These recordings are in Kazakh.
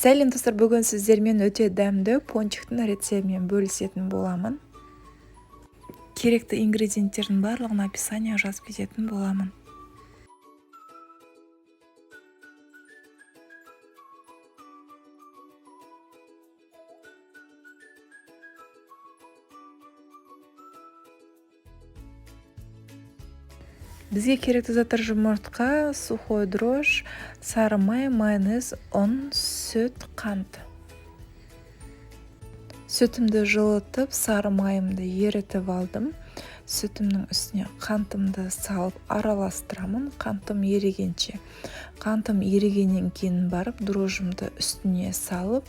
Сәлем достар, бүгін сіздермен өте дәмді пончиктің рецептімен бөлісетін боламын. Керекті ингредиенттердің барлығын описание жазып кететін боламын. Бізге керекті заттар: жұмыртқа, сухой дрожж, сары май, майонез, ұн, сүт, қант. Сүтімді жылытып, сары майымды ерітіп алдым. Сүтімнің үстіне қантымды салып араластырамын, қантым ерігенше. Қантым ерігеннен кейін барып, дрожжымды үстіне салып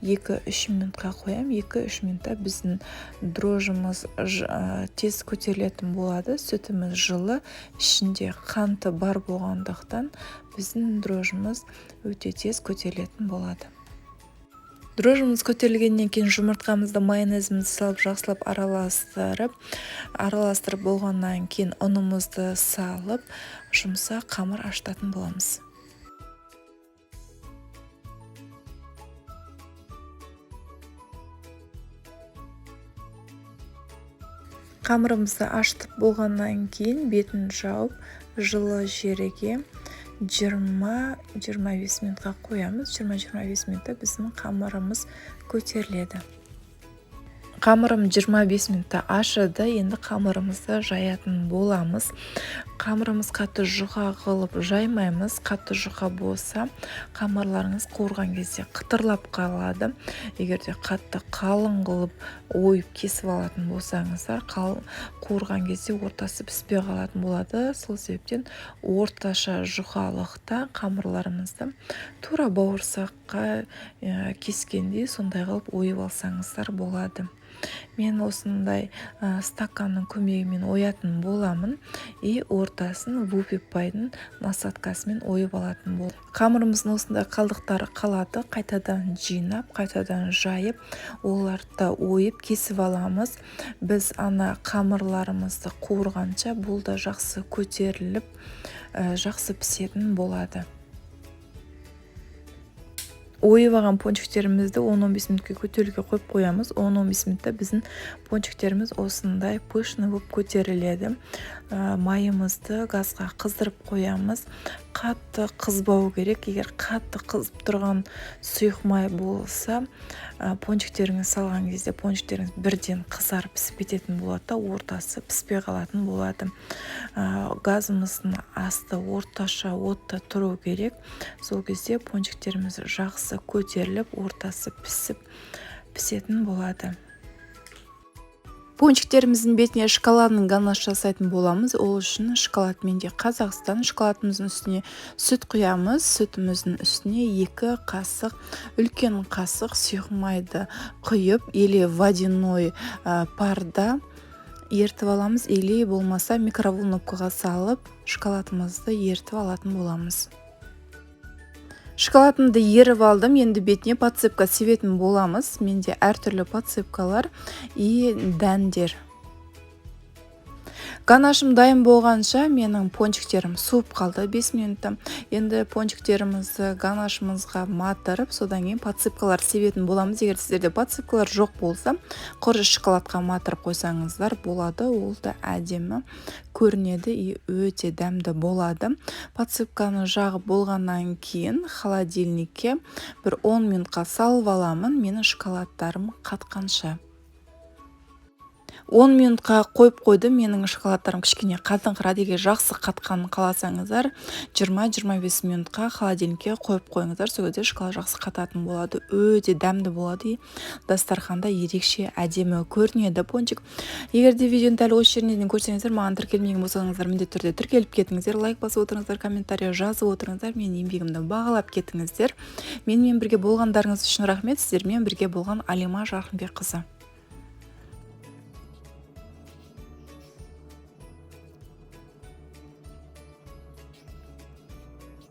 2-3 минутқа қоям. 2-3 минутта біздің дрожжымыз тез көтерілетін болады. Сүтіміз жылы, ішінде қанты бар болғандықтан біздің дрожжымыз өте тез көтерілетін болады. Дрожжымыз көтерілгеннен кейін жұмыртқамызды, майонезімізді салып жақсылап араластырып болғаннан кейін ұнымызды салып жұмсақ қамыр ашытатын боламыз. Қамырымызды ашытып болғаннан кейін бетін жауып жылы жерге 20-25 минутқа қоямыз. 20-25 минутта біздің қамырымыз көтеріледі. Қамырым 25 минутта ашыды. Енді қамырымызды жаятын боламыз. Қамырымыз қатты жұқа қылып жаймаймыз. Қатты жұқа болса, қамырларыңыз қуырған кезде қытырлап қалады. Егерде қатты қалың қылып ойып кесіп алатын болсаңыздар, қуырған кезде ортасы піспей қалатын болады. Сол себептен орташа жұқалықта қамырларымызды тура бауырсаққа кескендей сондай қылып ойып алсаңыздар болады. Мен осындай стаканның көмегімен оятын боламын. Ортасын вупипайдың насадкасымен ойып алатын боламын. Қамырымыздың осындай қалдықтары қалады. Қайтадан жинап, қайтадан жайып, оларды ойып кесіп аламыз. Біз қамырларымызды қуырғанша бұл да жақсы көтеріліп, жақсы пісетін болады. Ойып алған пончиктерімізді 10-15 минутқа көтеруге қойып қоямыз. 10-15 минутта біздің пончиктеріміз осындай пышный болып көтеріледі. Майымызды газға қыздырып қоямыз. Қатты қызбау керек. Егер қатты қызып тұрған сұйық май болса, пончиктеріңіз салған кезде пончиктеріңіз бірден қызарып пісіп кететін болады, ортасы піспей қалатын болады. Газымыздың асты орташа отта тұру керек. Сол кезде пончиктеріміз жақсы көтеріліп, ортасы пісетін болады. Пончиктеріміздің бетіне шоколадның ганаш жасайтын боламыз. Ол үшін шоколад менде Қазақстан. Шоколадымыздың үстіне сүт құямыз. Сүтіміздің үстіне 2 қасық, үлкен қасық сұйық майды құйып, или водяной парда ертіп аламыз, или болмаса микроволновкаға салып шоколадымызды ертіп алатын боламыз. Шоколадымды еріп алдым. Енді бетіне подсыпка себетін боламыз. Менде әртүрлі подсыпкалар и дәндер. Ганашым дайын болғанша менің пончиктерім суып қалды 5 минутта. Енді пончиктерімізді ганашымызға матырып, содан кейін подсыпкалар себетін боламыз. Егер сіздерде подсыпкалар жоқ болса, құр шоколадқа матырып қойсаңыздар болады. Ол да әдемі көрінеді и өте дәмді болады. Подсыпканы жағып болғаннан кейін холодильникке бір 10 минутқа салып аламын, менің шоколадтарым қатқанша. 10 минутқа қойып қойдым. Менің шоколадтарым кішкене қатыңқырады. Егер жақсы қатқанын қаласаңыздар, 20-25 минутқа холодильникке қойып қойыңыздар. Сол кезде шоколад жақсы қататын болады. Өте дәмді болады. Дастарханда ерекше әдемі көрінеді пончик. Егер де видеоны дәл осы жерінен көрсеңіздер, маған тіркелмеген болсаңыздар, міндетті түрде тіркеліп кетіңіздер. Лайк басып отырыңыздар, комментарий жазып отырыңыздар. Менің еңбегімді бағалап кетіңіздер. Менімен бірге болғандарыңыз үшін рахмет. Сіздермен бірге болған Алима Жарқынбекқызы.